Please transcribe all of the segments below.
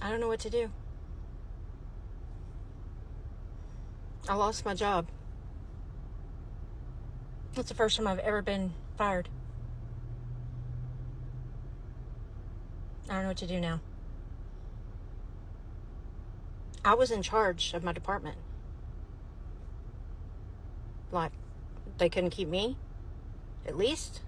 I don't know what to do. I lost my job. That's the first time I've ever been fired. I don't know what to do now. I was in charge of my department. Like, they couldn't keep me, at least.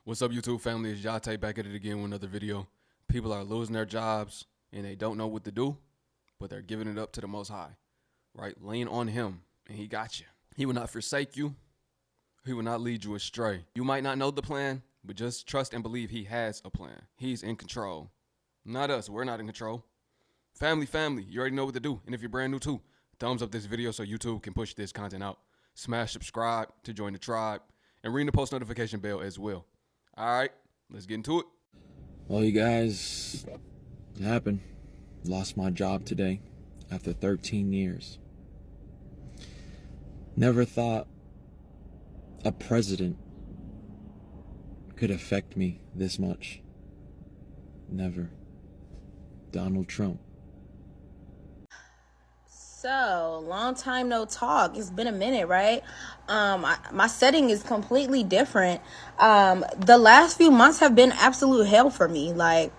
What's up, YouTube family? It's Yate back at it again with another video. People are losing their jobs and they don't know what to do, but they're giving it up to the Most High, right? Lean on Him and He got you. He will not forsake you. He will not lead you astray. You might not know the plan, but just trust and believe He has a plan. He's in control. Not us. We're not in control. Family, you already know what to do. And if you're brand new too, thumbs up this video so YouTube can push this content out. Smash subscribe to join the tribe and ring the post notification bell as well. All right, let's get into it. Well, you guys, it happened. Lost my job today after 13 years. Never thought a president could affect me this much. Never. Donald Trump. So, long time no talk. It's been a minute, right? My setting is completely different. The last few months have been absolute hell for me. Like,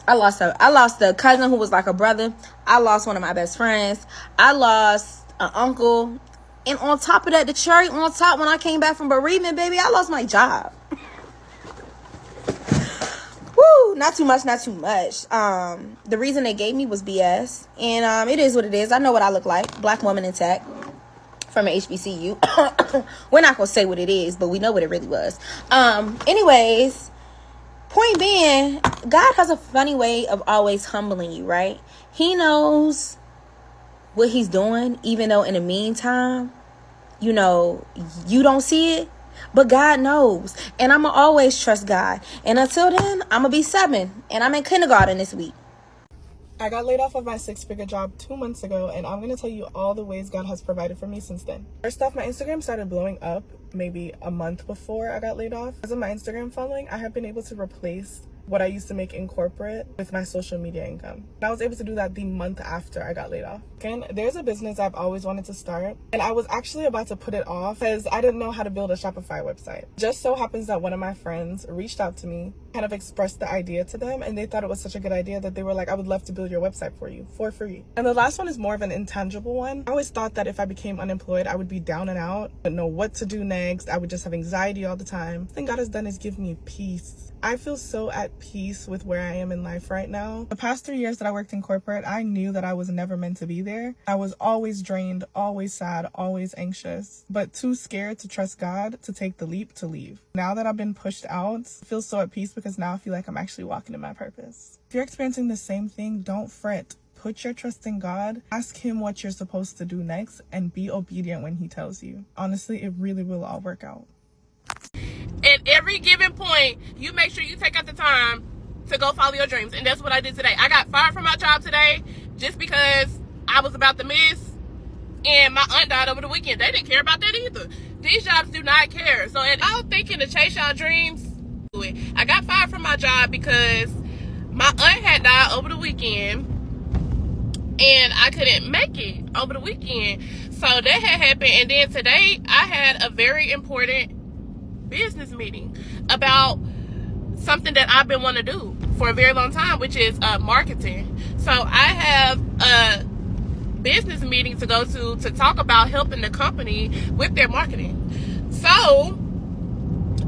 I lost a cousin who was like a brother. I lost one of my best friends. I lost an uncle. And on top of that, the cherry on top, when I came back from bereavement, baby, I lost my job. Woo, not too much. The reason they gave me was BS. And it is what it is. I know what I look like. Black woman in tech from an HBCU. We're not going to say what it is, but we know what it really was. Anyways, point being, God has a funny way of always humbling you, right? He knows what He's doing, even though in the meantime, you know, you don't see it. But God knows. And I'm going to always trust God. And until then, I'm going to be 7. And I'm in kindergarten this week. I got laid off of my 6-figure job 2 months ago. And I'm going to tell you all the ways God has provided for me since then. First off, my Instagram started blowing up maybe a month before I got laid off. Because of my Instagram following, I have been able to replace what I used to make in corporate with my social media income. And I was able to do that the month after I got laid off. Again, there's a business I've always wanted to start, and I was actually about to put it off because I didn't know how to build a Shopify website. Just so happens that one of my friends reached out to me, kind of expressed the idea to them, and they thought it was such a good idea that they were like, I would love to build your website for you for free. And the last one is more of an intangible one. I always thought that if I became unemployed, I would be down and out, wouldn't know what to do next. I would just have anxiety all the time. The thing God has done is give me peace. I feel so at peace with where I am in life right now. The past 3 years that I worked in corporate, I knew that I was never meant to be there. I was always drained, always sad, always anxious, but too scared to trust God to take the leap to leave. Now that I've been pushed out, I feel so at peace because now I feel like I'm actually walking in my purpose. If you're experiencing the same thing, don't fret. Put your trust in God, ask Him what you're supposed to do next, and be obedient when He tells you. Honestly, it really will all work out. At every given point, you make sure you take out the time to go follow your dreams. And that's what I did today. I got fired from my job today just because I was about to miss. And my aunt died over the weekend. They didn't care about that either. These jobs do not care. So I was thinking to chase y'all dreams. I got fired from my job because my aunt had died over the weekend. And I couldn't make it over the weekend. So that had happened. And then today, I had a very important business meeting about something that I've been wanting to do for a very long time, which is marketing. So I have a business meeting to go to talk about helping the company with their marketing. So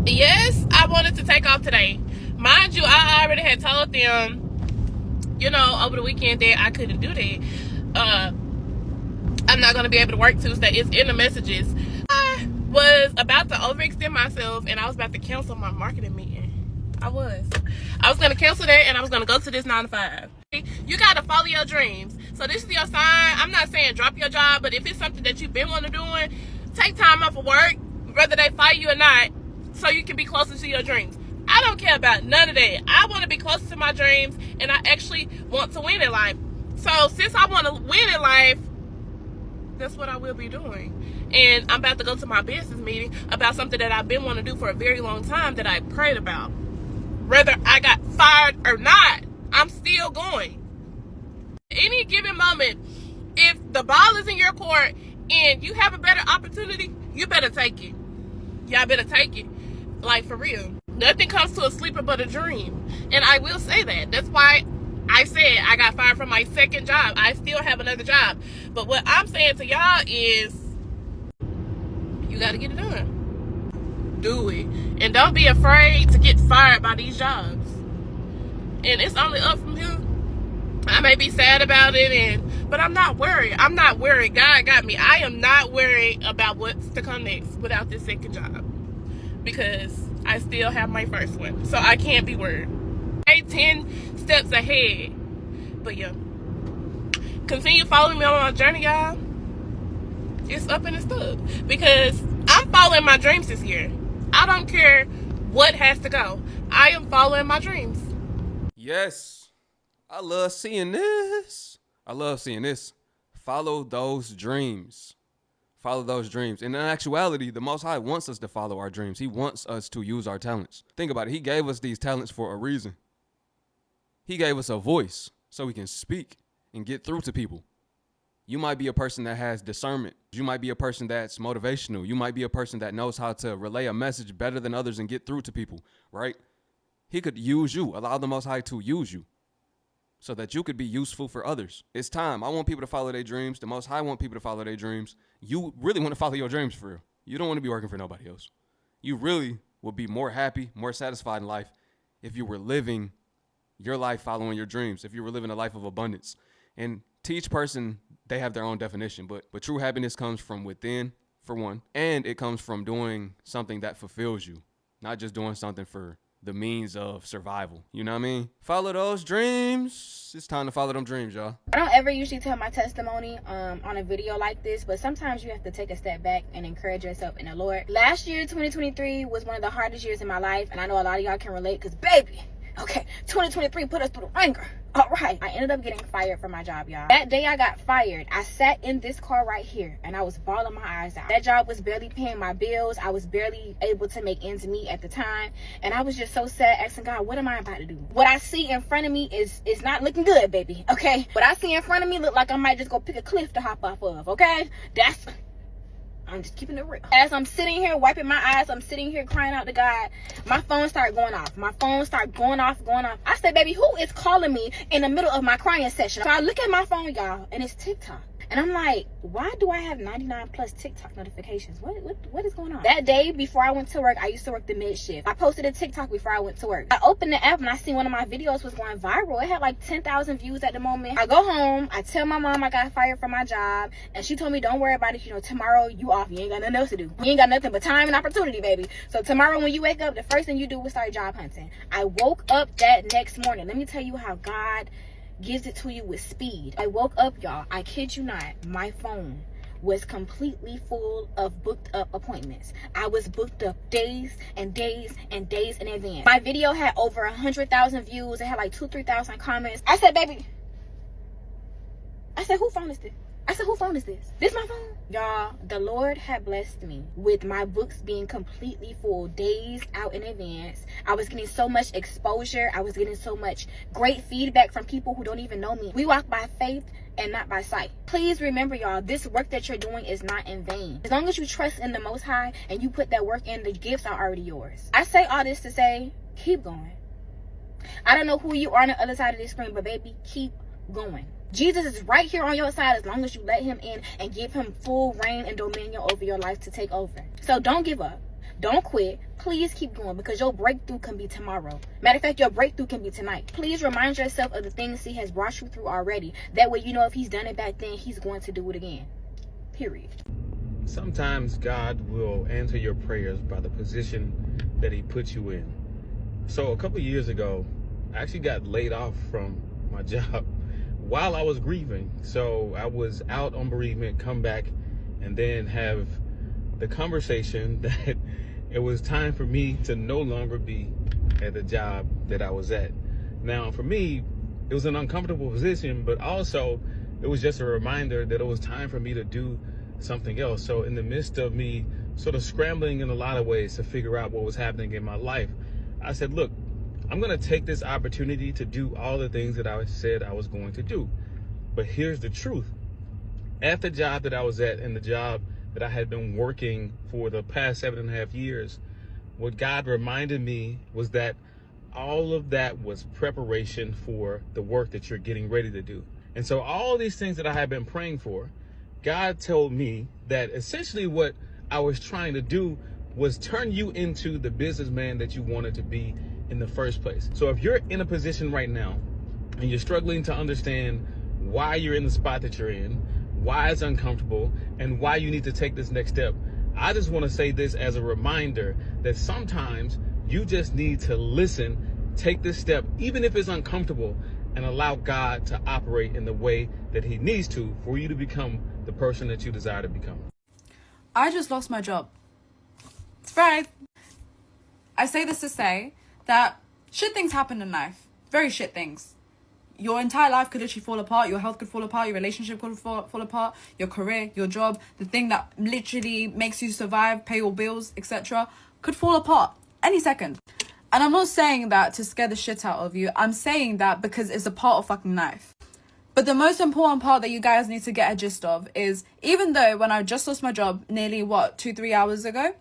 yes, I wanted to take off today. Mind you, I already had told them, you know, over the weekend that I couldn't do that. I'm not going to be able to work Tuesday. It's in the messages. I was about to overextend myself and I was about to cancel my marketing meeting. I was going to cancel that and I was going to go to this 9 to 5. You got to follow your dreams. So this is your sign. I'm not saying drop your job, but if it's something that you've been wanting to do, take time off of work, whether they fire you or not, so you can be closer to your dreams. I don't care about none of that. I want to be closer to my dreams and I actually want to win in life. So since I want to win in life, That's what I will be doing. And I'm about to go to my business meeting about something that I've been wanting to do for a very long time that I prayed about. Whether I got fired or not, I'm still going. Any given moment, if the ball is in your court and you have a better opportunity, you better take it. Y'all better take it. Like, for real. Nothing comes to a sleeper but a dream. And I will say that. That's why I said I got fired from my second job. I still have another job. But what I'm saying to y'all is, you got to get it done. Do it. And don't be afraid to get fired by these jobs. And it's only up from here. I may be sad about it, but I'm not worried. I'm not worried. God got me. I am not worried about what's to come next without this second job, because I still have my first one. So I can't be worried. I'm 10 steps ahead. But yeah, continue following me on my journey, y'all. It's up and it's up, because I'm following my dreams this year. I don't care what has to go. I am following my dreams. Yes. I love seeing this. I love seeing this. Follow those dreams. Follow those dreams. And in actuality, the Most High wants us to follow our dreams. He wants us to use our talents. Think about it. He gave us these talents for a reason. He gave us a voice so we can speak and get through to people. You might be a person that has discernment. You might be a person that's motivational. You might be a person that knows how to relay a message better than others and get through to people, right? He could use you. Allow the Most High to use you so that you could be useful for others. It's time. I want people to follow their dreams. The Most High want people to follow their dreams. You really want to follow your dreams for real. You don't want to be working for nobody else. You really would be more happy, more satisfied in life if you were living your life following your dreams, if you were living a life of abundance. And to each person, they have their own definition, but true happiness comes from within, for one, and it comes from doing something that fulfills you, not just doing something for the means of survival. You know what I mean? Follow those dreams. It's time to follow them dreams, y'all. I don't ever usually tell my testimony on a video like this, but sometimes you have to take a step back and encourage yourself in the Lord. Last year, 2023, was one of the hardest years in my life, and I know a lot of y'all can relate, because baby, okay, 2023 put us through the ringer. All right, I ended up getting fired from my job, y'all. That day I got fired, I sat in this car right here and I was bawling my eyes out. That job was barely paying my bills. I was barely able to make ends meet at the time. And I was just so sad, asking God, what am I about to do? What I see in front of me is not looking good, baby, okay? What I see in front of me look like I might just go pick a cliff to hop off of, okay? I'm just keeping it real. As I'm sitting here wiping my eyes, I'm sitting here crying out to God, my phone started going off. My phone started going off. I said, baby, who is calling me in the middle of my crying session? So I look at my phone, y'all, and it's TikTok. And I'm like, why do I have 99 plus TikTok notifications? What is going on? That day before I went to work, I used to work the mid shift. I posted a TikTok before I went to work. I opened the app and I seen one of my videos was going viral. It had like 10,000 views at the moment. I go home, I tell my mom I got fired from my job, and she told me, don't worry about it. You know, tomorrow you off. You ain't got nothing else to do. You ain't got nothing but time and opportunity, baby. So tomorrow when you wake up, the first thing you do is start job hunting. I woke up that next morning. Let me tell you how God gives it to you with speed. I woke up, y'all, I kid you not, my phone was completely full of booked up appointments. I was booked up days and days and days in advance. My video had over 100,000 views. It had like 2,000-3,000 comments. I said, baby, whose phone is this? Whose phone is this? This my phone? Y'all, the Lord had blessed me with my books being completely full days out in advance. I was getting so much exposure. I was getting so much great feedback from people who don't even know me. We walk by faith and not by sight. Please remember, y'all, this work that you're doing is not in vain. As long as you trust in the Most High and you put that work in, the gifts are already yours. I say all this to say, keep going. I don't know who you are on the other side of this screen, but baby, keep going. Jesus is right here on your side as long as you let him in and give him full reign and dominion over your life to take over. So don't give up. Don't quit. Please keep going, because your breakthrough can be tomorrow. Matter of fact, your breakthrough can be tonight. Please remind yourself of the things he has brought you through already. That way you know if he's done it back then, he's going to do it again. Period. Sometimes God will answer your prayers by the position that he puts you in. So a couple of years ago, I actually got laid off from my job while I was grieving. So I was out on bereavement, come back, and then have the conversation that it was time for me to no longer be at the job that I was at. Now, for me, it was an uncomfortable position, but also it It was just a reminder that it was time for me to do something else. So in the midst of me sort of scrambling in a lot of ways to figure out what was happening in my life, I said, look, I'm going to take this opportunity to do all the things that I said I was going to do. But here's the truth. At the job that I was at and the job that I had been working for the past 7.5 years, what God reminded me was that all of that was preparation for the work that you're getting ready to do. And so all these things that I had been praying for, God told me that essentially what I was trying to do was turn you into the businessman that you wanted to be in the first place. So if you're in a position right now and you're struggling to understand why you're in the spot that you're in, why it's uncomfortable, and why you need to take this next step, I just want to say this as a reminder that sometimes you just need to listen, take this step, even if it's uncomfortable, and allow God to operate in the way that he needs to for you to become the person that you desire to become. I just lost my job. It's right. I say this to say that shit things happen in life. Very shit things. Your entire life could literally fall apart. Your health could fall apart. Your relationship could fall apart. Your career, your job, the thing that literally makes you survive, pay your bills, etc. could fall apart any second. And I'm not saying that to scare the shit out of you. I'm saying that because it's a part of fucking life. But the most important part that you guys need to get a gist of is, even though when I just lost my job nearly, 2-3 hours ago,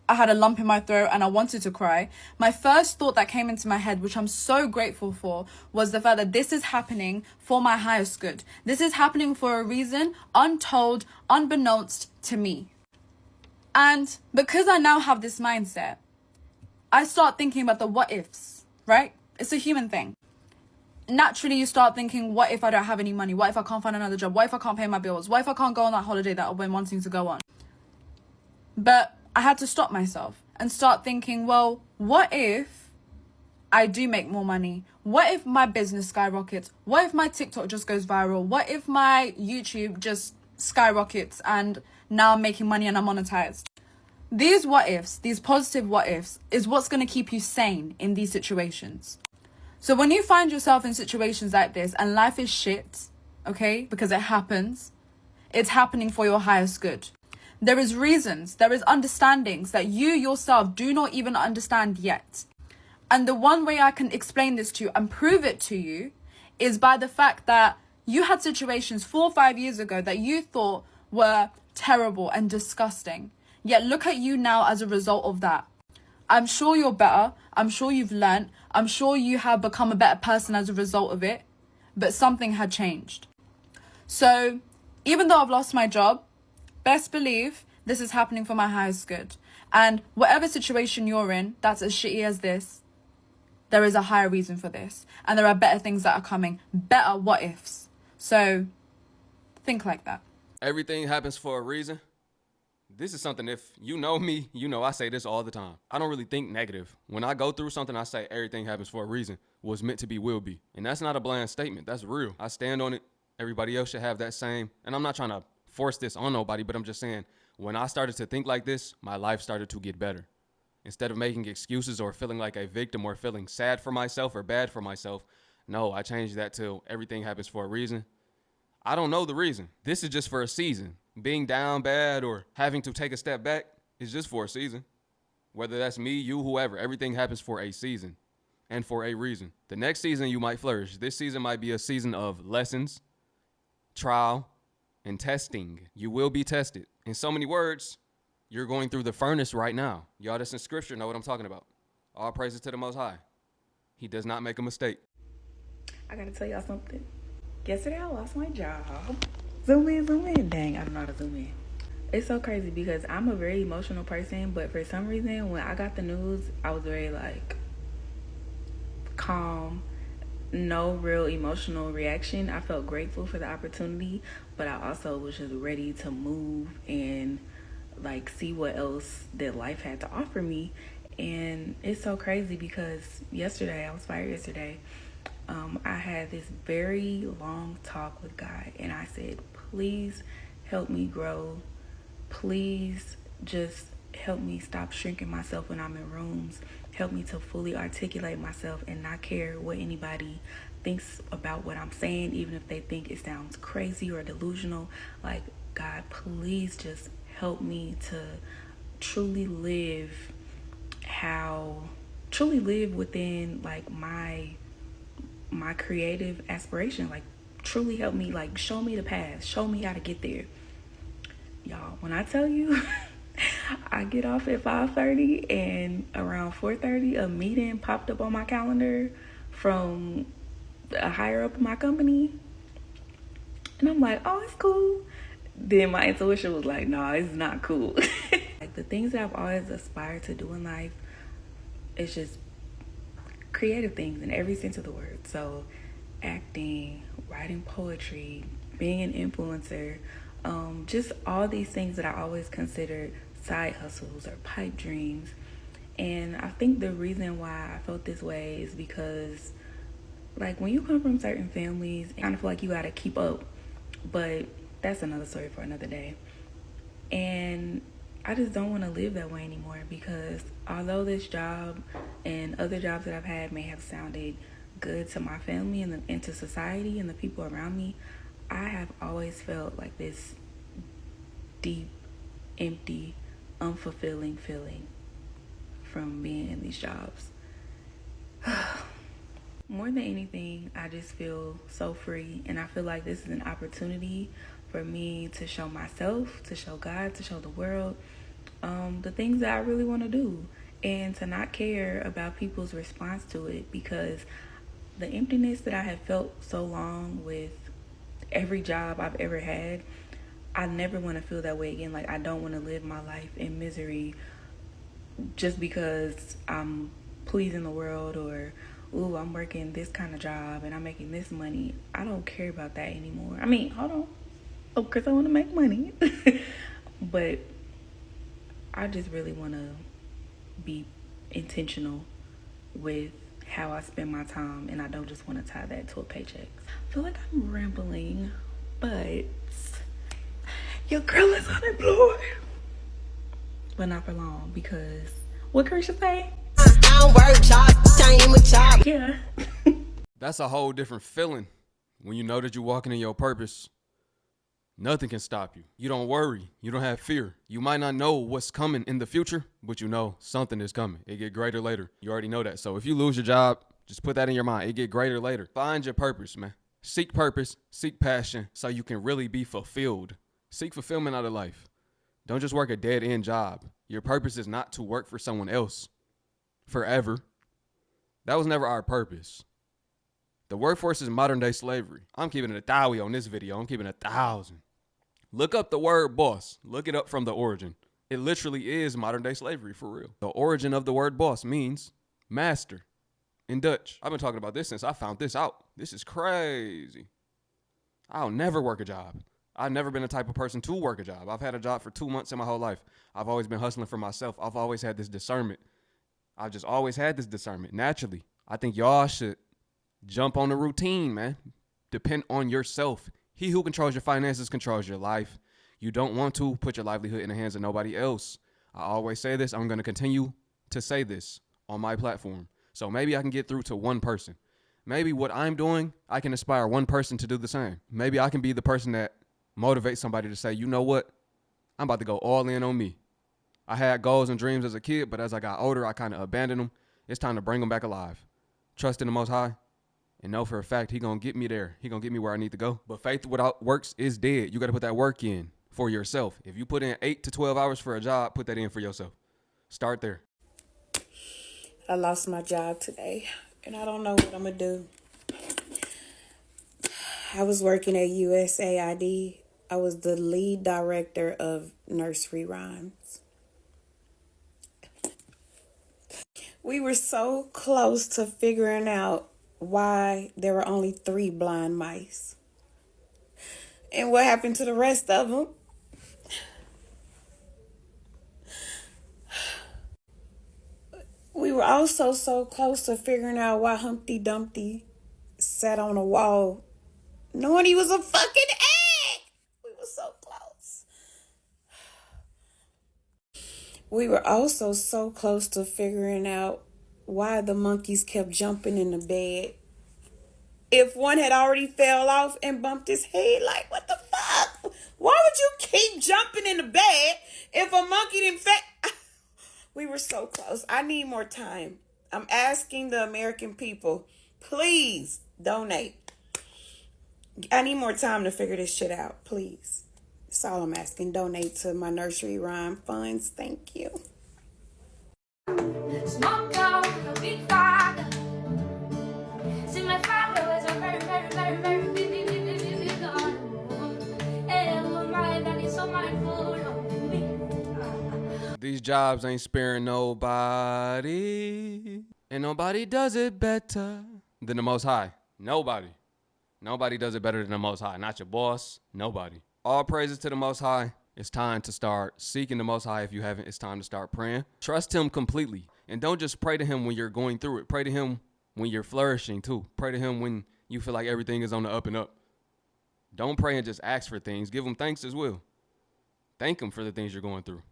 I had a lump in my throat and I wanted to cry, my first thought that came into my head, which I'm so grateful for, was the fact that this is happening for my highest good. This is happening for a reason, untold, unbeknownst to me. And because I now have this mindset, I start thinking about the what ifs, right? It's a human thing. Naturally, you start thinking, what if I don't have any money? What if I can't find another job? What if I can't pay my bills? What if I can't go on that holiday that I've been wanting to go on? But I had to stop myself and start thinking, well, what if I do make more money? What if my business skyrockets? What if my TikTok just goes viral? What if my YouTube just skyrockets and now I'm making money and I'm monetized? These what ifs, these positive what ifs, is what's going to keep you sane in these situations. So when you find yourself in situations like this and life is shit, okay, because it happens, it's happening for your highest good. There is reasons, there is understandings that you yourself do not even understand yet. And the one way I can explain this to you and prove it to you is by the fact that you had situations 4 or 5 years ago that you thought were terrible and disgusting. Yet look at you now as a result of that. I'm sure you're better. I'm sure you've learnt. I'm sure you have become a better person as a result of it. But something had changed. So even though I've lost my job, best believe this is happening for my highest good. And whatever situation you're in, that's as shitty as this, there is a higher reason for this. And there are better things that are coming. Better what ifs. So think like that. Everything happens for a reason. This is something, if you know me, you know I say this all the time. I don't really think negative. When I go through something, I say everything happens for a reason. What's meant to be will be. And that's not a bland statement. That's real. I stand on it. Everybody else should have that same. And I'm not trying to force this on nobody, but I'm just saying, when I started to think like this, my life started to get better. Instead of making excuses or feeling like a victim or feeling sad for myself or bad for myself, no, I changed that to everything happens for a reason. I don't know the reason. This is just for a season. Being down bad or having to take a step back is just for a season. Whether that's me, you, whoever, everything happens for a season and for a reason. The next season you might flourish. This season might be a season of lessons, trial, and testing. You will be tested. In so many words, you're going through the furnace right now. Y'all that's in scripture know what I'm talking about. All praises to the Most High. He does not make a mistake. I gotta tell y'all something. Yesterday I lost my job. Zoom in. Dang, I don't know how to zoom in. It's so crazy because I'm a very emotional person, but for some reason when I got the news, I was very calm, no real emotional reaction. I felt grateful for the opportunity, but I also was just ready to move and see what else that life had to offer me. And it's so crazy because yesterday, I was fired yesterday. I had this very long talk with God, and I said, please help me grow. Please just help me stop shrinking myself when I'm in rooms. Help me to fully articulate myself and not care what anybody thinks about what I'm saying, even if they think it sounds crazy or delusional. Like, God, please just help me to truly live within like my creative aspiration. Like, truly help me, like, show me the path, show me how to get there. Y'all, when I tell you I get off at 5:30 and around 4:30 a meeting popped up on my calendar from a higher up in my company, and I'm like, oh, it's cool. Then my intuition was like, no, it's not cool. Like, the things that I've always aspired to do in life, it's just creative things in every sense of the word. So acting, writing poetry, being an influencer, just all these things that I always considered side hustles or pipe dreams. And I think the reason why I felt this way is because, like, when you come from certain families, I kind of feel like you gotta keep up, but that's another story for another day. And I just don't want to live that way anymore, because although this job and other jobs that I've had may have sounded good to my family and to society and the people around me, I have always felt like this deep, empty, unfulfilling feeling from being in these jobs. More than anything, I just feel so free, and I feel like this is an opportunity for me to show myself, to show God, to show the world the things that I really want to do, and to not care about people's response to it, because the emptiness that I have felt so long with every job I've ever had, I never want to feel that way again. Like, I don't want to live my life in misery just because I'm pleasing the world, or ooh, I'm working this kind of job and I'm making this money. I don't care about that anymore. I mean, hold on. Of course I want to make money. But I just really want to be intentional with how I spend my time, and I don't just want to tie that to a paycheck. I feel like I'm rambling, but your girl is unemployed. But not for long, because what Kersha say? Yeah. That's a whole different feeling when you know that you're walking in your purpose. Nothing can stop you. You don't worry. You don't have fear. You might not know what's coming in the future, but you know something is coming. It get greater later. You already know that. So if you lose your job, just put that in your mind. It get greater later. Find your purpose, man. Seek purpose, seek passion, so you can really be fulfilled. Seek fulfillment out of life. Don't just work a dead-end job. Your purpose is not to work for someone else forever. That was never our purpose. The workforce is modern-day slavery. I'm keeping it 1,000 on this video. I'm keeping it 1,000. Look up the word boss. Look it up from the origin. It literally is modern-day slavery, for real. The origin of the word boss means master in Dutch. I've been talking about this since I found this out. This is crazy. I'll never work a job. I've never been the type of person to work a job. I've had a job for 2 months in my whole life. I've always been hustling for myself. I've always had this discernment. I've just always had this discernment naturally. I think y'all should jump on the routine, man. Depend on yourself. He who controls your finances controls your life. You don't want to put your livelihood in the hands of nobody else. I always say this. I'm going to continue to say this on my platform. So maybe I can get through to one person. Maybe what I'm doing, I can inspire one person to do the same. Maybe I can be the person that motivates somebody to say, you know what? I'm about to go all in on me. I had goals and dreams as a kid, but as I got older, I kind of abandoned them. It's time to bring them back alive. Trust in the Most High. And know for a fact, he going to get me there. He going to get me where I need to go. But faith without works is dead. You got to put that work in for yourself. If you put in 8 to 12 hours for a job, put that in for yourself. Start there. I lost my job today, and I don't know what I'm going to do. I was working at USAID. I was the lead director of nursery rhymes. We were so close to figuring out why there were only 3 blind mice. And what happened to the rest of them? We were also so close to figuring out why Humpty Dumpty sat on a wall knowing he was a fucking egg. We were so close. We were also so close to figuring out why the monkeys kept jumping in the bed. if one had already fell off and bumped his head. Like, what the fuck? Why would you keep jumping in the bed if a monkey didn't We were so close. I need more time. I'm asking the American people, please donate. I need more time to figure this shit out, please. That's all I'm asking. Donate to my nursery rhyme funds. Thank you. Smoke out a big father. See, my father was a very, very, very, very big God. And my mind that is so mindful of me. These jobs ain't sparing nobody. And nobody does it better than the Most High. Nobody. Nobody does it better than the Most High. Not your boss. Nobody. All praises to the Most High. It's time to start seeking the Most High. If you haven't, it's time to start praying. Trust him completely. And don't just pray to him when you're going through it. Pray to him when you're flourishing too. Pray to him when you feel like everything is on the up and up. Don't pray and just ask for things. Give him thanks as well. Thank him for the things you're going through.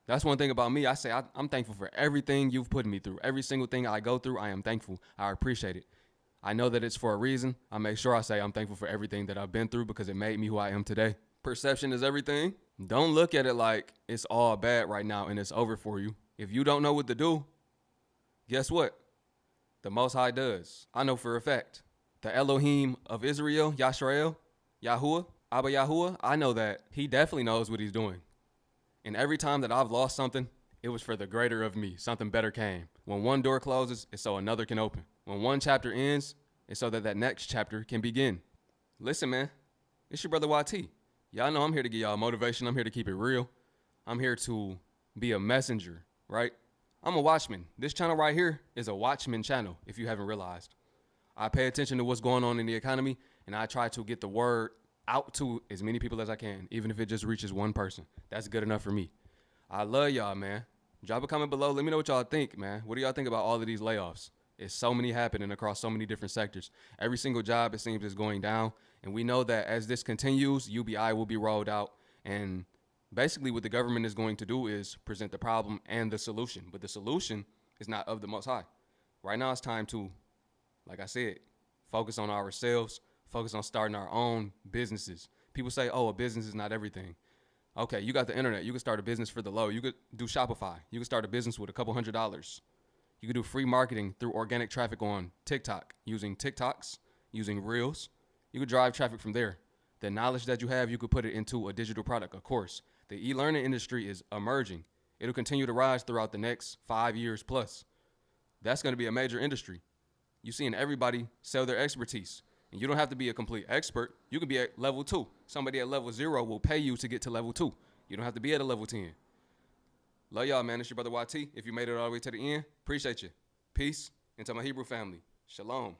That's one thing about me. I say I'm thankful for everything you've put me through. Every single thing I go through, I am thankful. I appreciate it. I know that it's for a reason. I make sure I say I'm thankful for everything that I've been through because it made me who I am today. Perception is everything. Don't look at it like it's all bad right now and it's over for you. If you don't know what to do, guess what? The Most High does. I know for a fact. The Elohim of Israel, Yashrael, Yahuwah, Abba Yahuwah, I know that he definitely knows what he's doing. And every time that I've lost something, it was for the greater of me. Something better came. When one door closes, it's so another can open. When one chapter ends, it's so that that next chapter can begin. Listen, man, it's your brother YT. Y'all know I'm here to give y'all motivation. I'm here to keep it real. I'm here to be a messenger, right? I'm a watchman. This channel right here is a watchman channel, if you haven't realized. I pay attention to what's going on in the economy, and I try to get the word out to as many people as I can, even if it just reaches one person. That's good enough for me. I love y'all, man. Drop a comment below. Let me know what y'all think, man. What do y'all think about all of these layoffs? It's so many happening across so many different sectors. Every single job, it seems, is going down. And we know that as this continues, UBI will be rolled out. And basically what the government is going to do is present the problem and the solution. But the solution is not of the Most High. Right now it's time to, like I said, focus on ourselves, focus on starting our own businesses. People say, oh, a business is not everything. Okay, you got the internet. You can start a business for the low. You could do Shopify. You can start a business with a couple $100s. You can do free marketing through organic traffic on TikTok, using TikToks, using Reels. You could drive traffic from there. The knowledge that you have, you could put it into a digital product, of course. The e-learning industry is emerging. It'll continue to rise throughout the next 5 years plus. That's going to be a major industry. You're seeing everybody sell their expertise. And you don't have to be a complete expert. You could be at level 2. Somebody at level 0 will pay you to get to level 2. You don't have to be at a level 10. Love y'all, man. It's your brother YT. If you made it all the way to the end, appreciate you. Peace. And to my Hebrew family, shalom.